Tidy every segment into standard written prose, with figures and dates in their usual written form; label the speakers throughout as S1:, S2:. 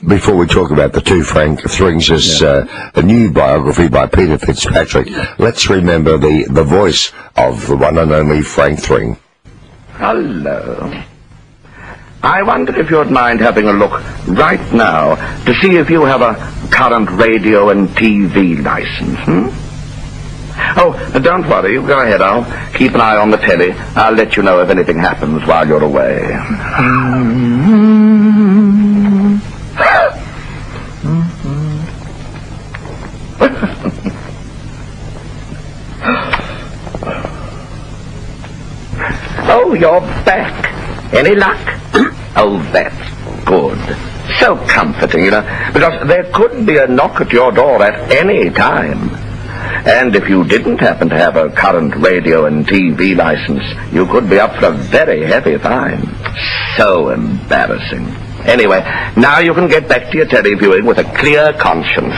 S1: Before we talk about the two Frank Thring's, a new biography by Peter Fitzpatrick, let's remember the voice of the one and only Frank Thring.
S2: Hello. I wonder if you'd mind having a look right now to see if you have a current radio and TV license, Oh, don't worry, you go ahead. I'll keep an eye on the telly. I'll let you know if anything happens while you're away. Oh, you're back. Any luck? Oh, that's good. So comforting, you know, because there could be a knock at your door at any time. And if you didn't happen to have a current radio and TV license, you could be up for a very heavy fine. So embarrassing. Anyway, now you can get back to your telly viewing with a clear conscience.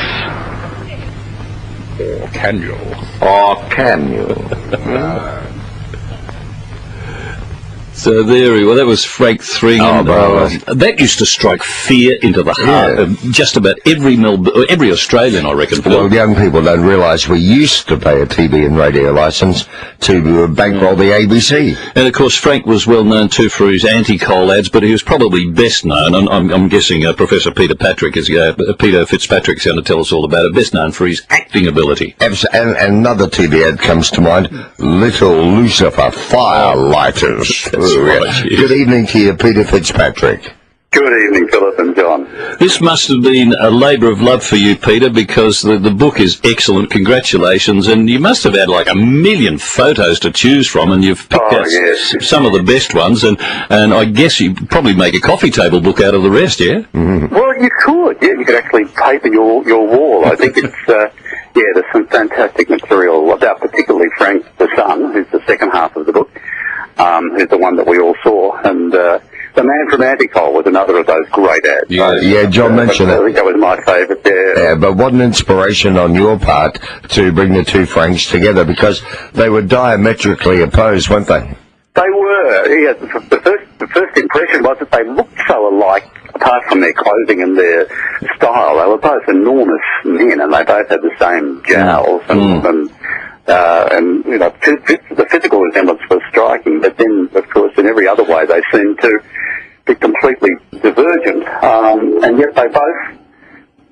S3: Or can you?
S2: Or can you?
S4: So well, that was Frank Thring. That used to strike fear into the heart of just about every Australian, I reckon.
S1: Well, young people don't realise we used to pay a TV and radio licence to bankroll the ABC.
S4: And of course, Frank was well known too for his anti-coal ads, but he was probably best known, and I'm guessing Professor Peter Fitzpatrick's going to tell us all about it, best known for his acting ability.
S1: And another TV ad comes to mind, Little Lucifer Firelighters. Good evening to you, Peter Fitzpatrick.
S5: Good evening, Philip and John.
S4: This must have been a labour of love for you, Peter, because the book is excellent. Congratulations. And you must have had like 1 million photos to choose from, and you've picked out some of the best ones. And I guess you probably make a coffee table book out of the rest, yeah?
S5: Mm-hmm. Well, you could. Yeah, you could actually paper your wall. I think it's... there's some fantastic material about particularly Frank the son, who's the second half of the book. Who's the one that we all saw, and The Man from Anticol was another of those great ads.
S1: Yeah, John mentioned it.
S5: I think that was my favourite,
S1: Yeah, but what an inspiration on your part to bring the two Franks together, because they were diametrically opposed, weren't they?
S5: They were, yeah. The first impression was that they looked so alike, apart from their clothing and their style. They were both enormous men, and they both had the same jowls, and you know, the physical resemblance was striking, but then, of course, in every other way, they seemed to be completely divergent, and yet they both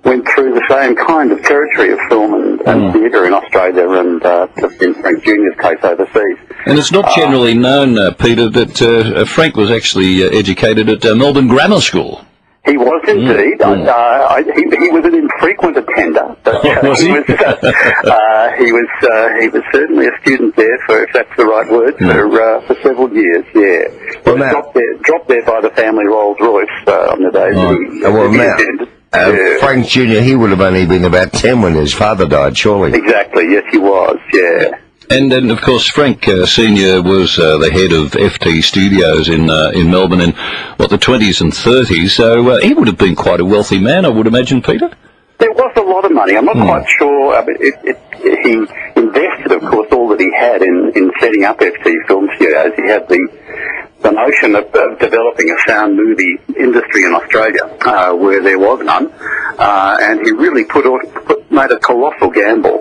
S5: went through the same kind of territory of film and theatre in Australia and, in Frank Jr.'s case, overseas.
S4: And it's not generally known, Peter, that Frank was actually educated at Melbourne Grammar School.
S5: He was indeed. He was an infrequent attender, but
S4: was he?
S5: He was certainly a student there, for, if that's the right word, for several years. Yeah, well, dropped there by the family Rolls Royce on the days he attended.
S1: Frank Jr., he would have only been about 10 when his father died, surely.
S5: Exactly. Yes, he was. Yeah.
S4: And then, of course, Frank Sr. was the head of FT Studios in Melbourne in, the 20s and 30s, so he would have been quite a wealthy man, I would imagine, Peter?
S5: There was a lot of money. I'm not quite sure. He invested, of course, all that he had in setting up FT Film Studios. He had the notion of developing a sound movie industry in Australia, where there was none, and he really made a colossal gamble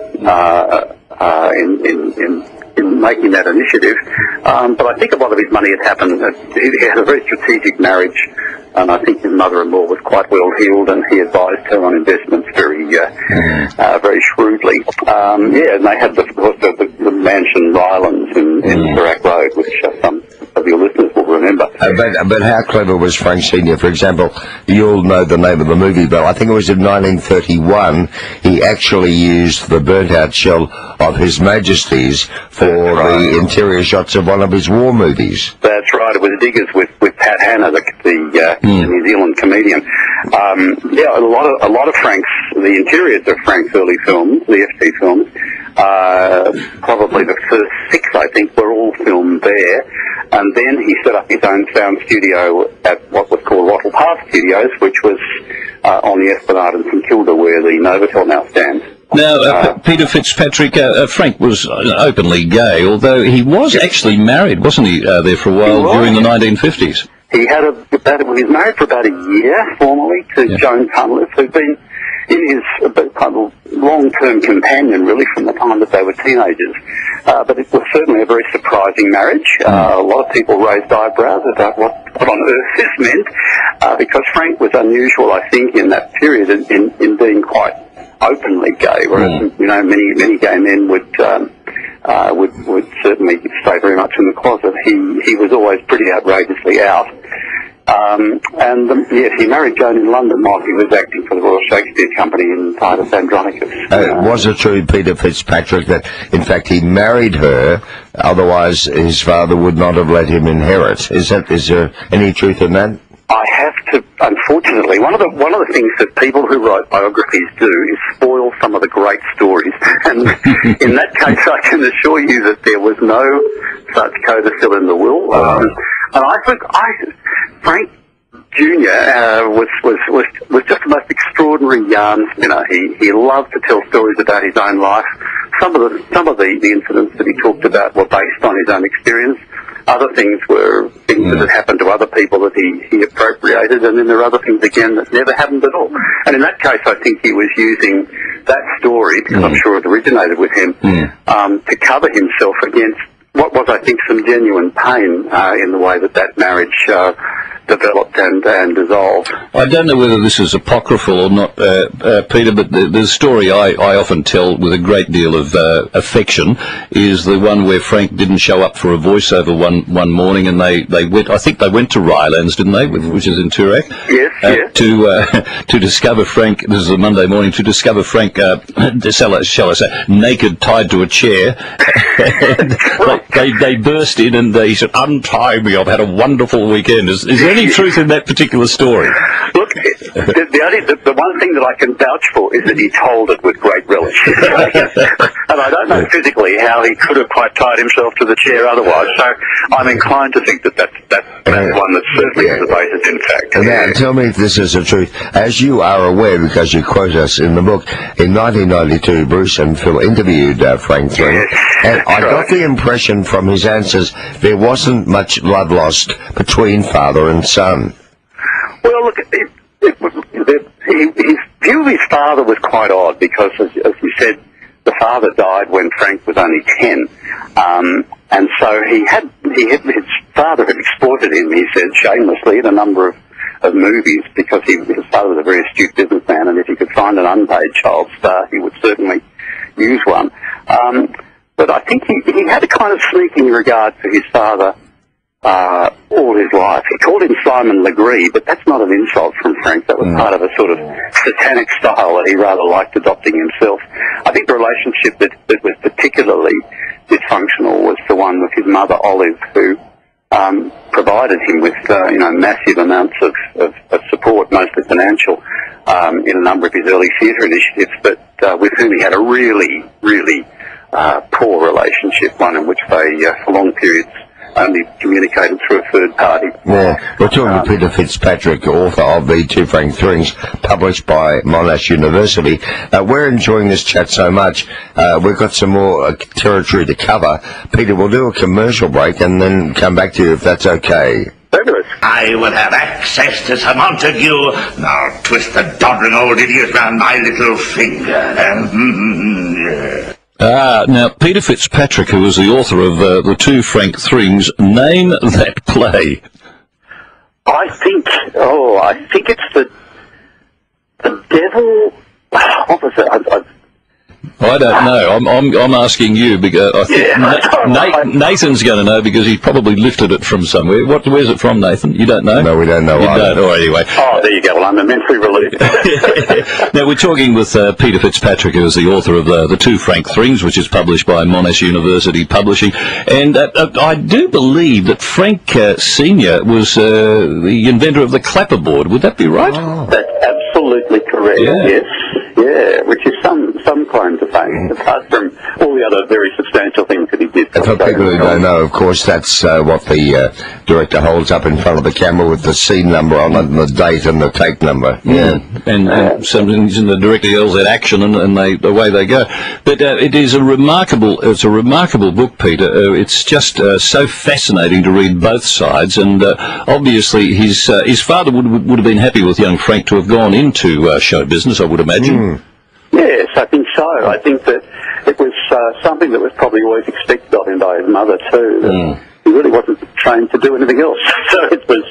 S5: in making that initiative. But I think a lot of his money had happened. He had a very strategic marriage, and I think his mother-in-law was quite well heeled, and he advised her on investments very shrewdly. And they had, of course, the mansion Rylands in Perak Road, which some of your listeners will remember.
S1: But how clever was Frank Sr.? For example, you all know the name of the movie, but I think it was in 1931, he actually used the burnt-out shell of His Majesty's for the interior shots of one of his war movies.
S5: That's right. It was Diggers with Pat Hanna, the New Zealand comedian. A lot of the interiors of Frank's early films, the FT films, probably the first 6, I think, were all filmed there. And then he set up his own sound studio at what was called Wattle Park Studios, which was on the Esplanade in St Kilda, where the Novotel now stands.
S4: Now, Peter Fitzpatrick, Frank was openly gay, although he was actually married, wasn't he, there for a while during the 1950s?
S5: he was married for about a year formally to Joan Cunliffe, who'd been in his kind of long-term companion really from the time that they were teenagers. But it was certainly a very surprising marriage. A lot of people raised eyebrows about what on earth this meant, because Frank was unusual, I think, in that period in being quite openly gay, whereas many gay men would certainly stay very much in the closet. He was always pretty outrageously out. Yes, he married Joan in London while he was acting for the Royal Shakespeare Company in Titus Andronicus.
S1: Was it true, Peter Fitzpatrick, that in fact he married her, otherwise his father would not have let him inherit? Is there any truth in that?
S5: I have to, unfortunately, one of the things that people who write biographies do is spoil some of the great stories. And in that case, I can assure you that there was no such codicil in the will. And I think Frank Jr. was just the most extraordinary yarn spinner. He loved to tell stories about his own life. Some of the incidents that he talked about were based on his own experience. Other things were things that had happened to other people that he appropriated, and then there are other things again that never happened at all. And in that case, I think he was using that story, because I'm sure it originated with him, to cover himself against what was, I think, some genuine pain in the way that marriage developed and dissolved.
S4: I don't know whether this is apocryphal or not, Peter, but the story I often tell with a great deal of affection is the one where Frank didn't show up for a voiceover one morning, and they went, I think they went to Rylands, didn't they, which is in Toorak?
S5: Yes,
S4: to discover Frank, this is a Monday morning, to discover Frank, shall I say, naked, tied to a chair. They burst in and they said, "Untie me, I've had a wonderful weekend." Is there any truth in that particular story?
S5: Look, the one thing that I can vouch for is that he told it with great relish. And I don't know physically how he could have quite tied himself to the chair otherwise. So I'm inclined to think that's one that certainly is the basis, in fact.
S1: Now, tell me if this is the truth. As you are aware, because you quote us in the book, in 1992, Bruce and Phil interviewed Frank Thring, and I got the impression from his answers there wasn't much blood lost between father and son.
S5: Well, look, his view of his father was quite odd, because, as you said, the father died when Frank was only 10, and so his father had exploited him, he said, shamelessly in a number of movies, because his father was a very astute businessman, and if he could find an unpaid child star, he would certainly use one. But I think he had a kind of sneaking regard for his father all his life. He called him Simon Legree, but that's not an insult from Frank. That was part of a sort of satanic style that he rather liked adopting himself. I think the relationship that was particularly dysfunctional was the one with his mother, Olive, who provided him with massive amounts of support, mostly financial, in a number of his early theatre initiatives, but with whom he had a really, really poor relationship, one in which they, for long periods, only communicated through a third party.
S1: Yeah, we're talking to Peter Fitzpatrick, author of The Two Frank Thrings, published by Monash University. We're enjoying this chat so much. We've got some more territory to cover. Peter, we'll do a commercial break and then come back to you if that's okay.
S5: Fabulous.
S2: I will have access to Sir Montague. Now twist the doddering old idiot round my little finger.
S4: Now, Peter Fitzpatrick, who was the author of The Two Frank Thrings, name that play.
S5: I think it's the devil. What was it?
S4: I don't know. I'm asking you, because I think Nathan's going to know, because he probably lifted it from somewhere. Where's it from, Nathan? You don't know?
S1: No, we don't know.
S4: You don't. Oh, anyway.
S5: Oh, there you go. Well, I'm immensely relieved.
S4: Now, we're talking with Peter Fitzpatrick, who is the author of The Two Frank Thrings, which is published by Monash University Publishing. And I do believe that Frank Sr. was the inventor of the clapperboard. Would that be right?
S5: Oh. That's absolutely correct, yes. Yeah, which which is some claim to fame, apart from all the other very substantial things that he did.
S1: And for people who don't know, of course, that's what the director holds up in front of the camera with the scene number on it and the date and the take number. Yeah.
S4: And sometimes the director yells at action and away they go. But it is a remarkable book, Peter. It's just so fascinating to read both sides, and obviously his father would have been happy with young Frank to have gone into show business, I would imagine.
S5: Yes, I think so. I think that it was something that was probably always expected of him by his mother too. He really wasn't trained to do anything else, so it was.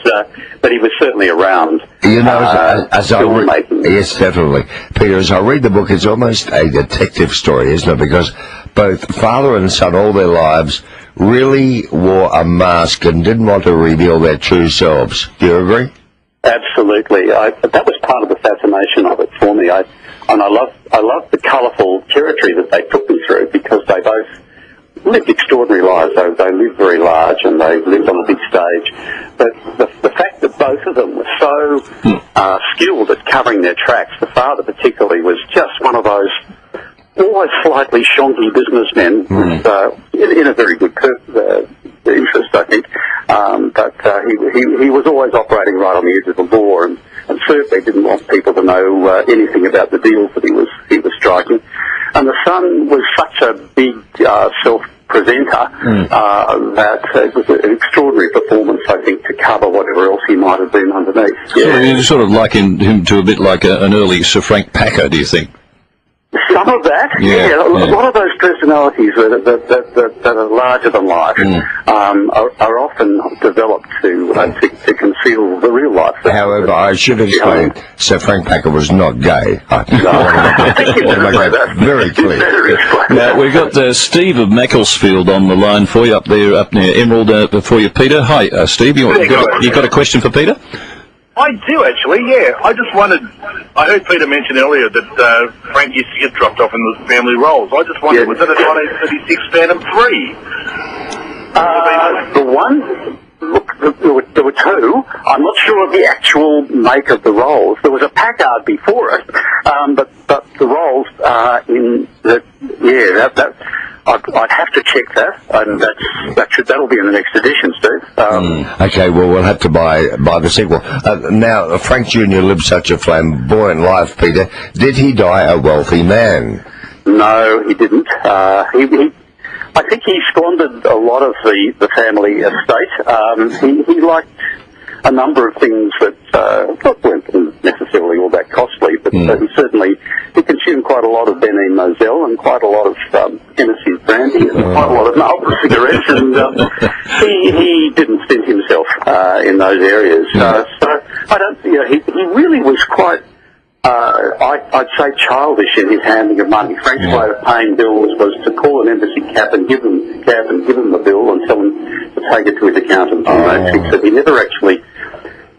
S5: But he was certainly around.
S1: You know, as I read, yes, definitely, Peter. As I read the book, it's almost a detective story, isn't it? Because both father and son, all their lives, really wore a mask and didn't want to reveal their true selves. Do you agree?
S5: Absolutely. That was part of the fascination of it for me. I love the colourful territory that they took me through, because they both lived extraordinary lives. They lived very large and they lived on a big stage. But the fact that both of them were so skilled at covering their tracks, the father particularly was just one of those always slightly shonky businessmen in a very good interest, I think. But he was always operating right on the edge of the law, and certainly didn't want people to know anything about the deals that he was striking. And the son was such a big self-presenter that it was an extraordinary performance, I think, to cover whatever else he might have been underneath.
S4: Yeah. So you sort of liken him to a bit like an early Sir Frank Packer, do you think?
S5: Some of that, a lot of those personalities that are larger than life are often developed to conceal the real life.
S1: However, I should explain, Sir Frank Packer was not gay. I want to make that very clear.
S4: Now, we've got Steve of Macclesfield on the line for you up near Emerald for you, Peter. Hi, Steve. You got a question for Peter?
S3: I do, actually, yeah. I just wondered, I heard Peter mention earlier that Frank used to get dropped off in the family roles. I just wondered, was that a 1936 Phantom 3?
S5: The one, look, there were two. I'm not sure of the actual make of the roles. There was a Packard before it, but the roles I'd have to check that, and that'll be in the next edition, Steve.
S1: Okay, well, we'll have to buy the sequel. Now, Frank Jr. lived such a flamboyant life, Peter. Did he die a wealthy man?
S5: No, he didn't. I think he squandered a lot of the family estate. He liked a number of things that weren't necessarily all that costly, but he consumed quite a lot of Benin Moselle and quite a lot of Hennessy brandy and quite a lot of Marlboro cigarettes, and he didn't stint himself in those areas. So I don't. He really was quite. I'd say childish in his handling of money. Frank's way of paying bills was to call an embassy cap and give him the bill and tell him to take it to his accountant and fix it. He never actually.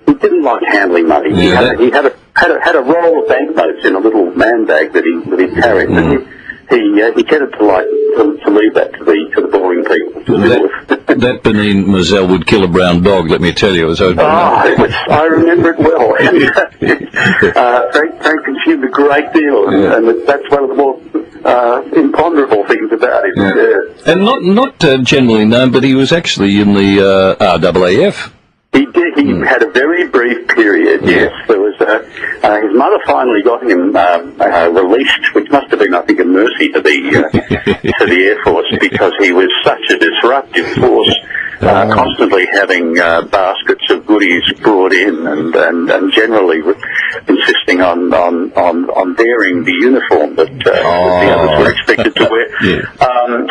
S5: He didn't like handling money. He had a roll of banknotes in a little man bag that he carried. He tended to leave that to the boring people.
S4: That Benin Moselle would kill a brown dog, let me tell you.
S5: I remember it well. Frank consumed a great deal, and that's one of the more imponderable things about him. Yeah.
S4: And not generally known, but he was actually in the RAAF.
S5: He did. He had a very brief period. Yes, there was. His mother finally got him released, which must have been, I think, a mercy to the Air Force, because he was such a disruptive force, constantly having baskets of goodies brought in, and generally insisting on daring the uniform that the others were expected to wear.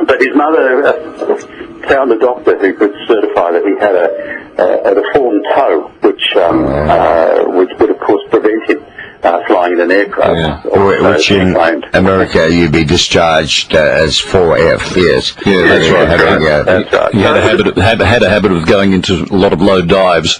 S5: But his mother found a doctor who could certify that he had a deformed toe, which would of course prevent him flying in an aircraft.
S1: Which in America you'd be discharged as 4F, yes.
S4: Yeah, that's right.
S5: That's right.
S4: He had a habit of going into a lot of low dives.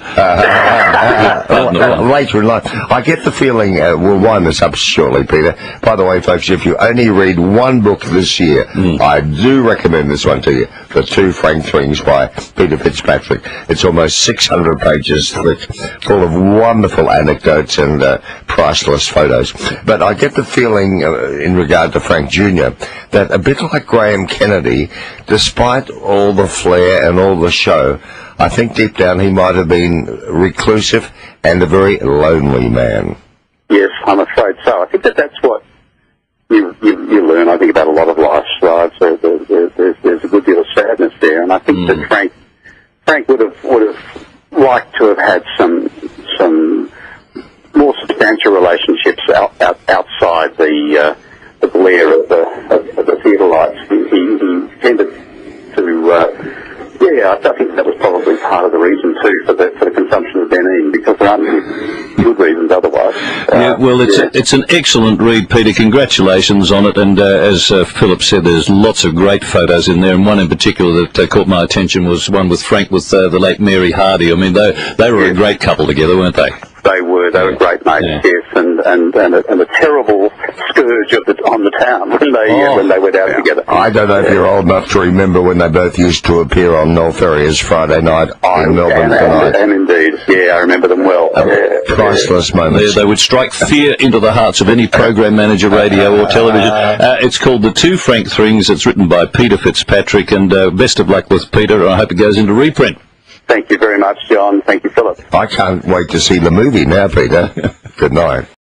S1: Later in life. I get the feeling, we'll wind this up shortly, Peter. By the way, folks, if you only read one book this year, I do recommend this one to you, The Two Franklins by Peter Fitzpatrick. It's almost 600 pages thick, full of wonderful anecdotes and private priceless photos. But I get the feeling, in regard to Frank Jr., that a bit like Graham Kennedy, despite all the flair and all the show, I think deep down he might have been reclusive and a very lonely man.
S5: Yes, I'm afraid so. I think that's what you learn, I think, about a lot of lives. There's a good deal of sadness there, and I think that Frank would have liked to have had some more substantial relationships outside the glare of the theatre lights. He tended to. I think that was probably part of the reason too for the consumption of Deneen, because there aren't any good reasons otherwise.
S4: It's an excellent read, Peter. Congratulations on it. And as Philip said, there's lots of great photos in there, and one in particular that caught my attention was one with Frank with the late Mary Hardy. I mean, they were a great couple together, weren't they? They were great mates, yes, and a terrible scourge on the town when they went out together.
S1: I don't know if you're old enough to remember when they both used to appear on Noel Ferrier's Friday night in Melbourne tonight.
S5: And indeed, I remember them well.
S1: Priceless moments.
S4: They would strike fear into the hearts of any program manager, radio or television. It's called The Two Frank Things. It's written by Peter Fitzpatrick, and best of luck with Peter. I hope it goes into reprint.
S5: Thank you very much, John. Thank you, Philip.
S1: I can't wait to see the movie now, Peter. Good night.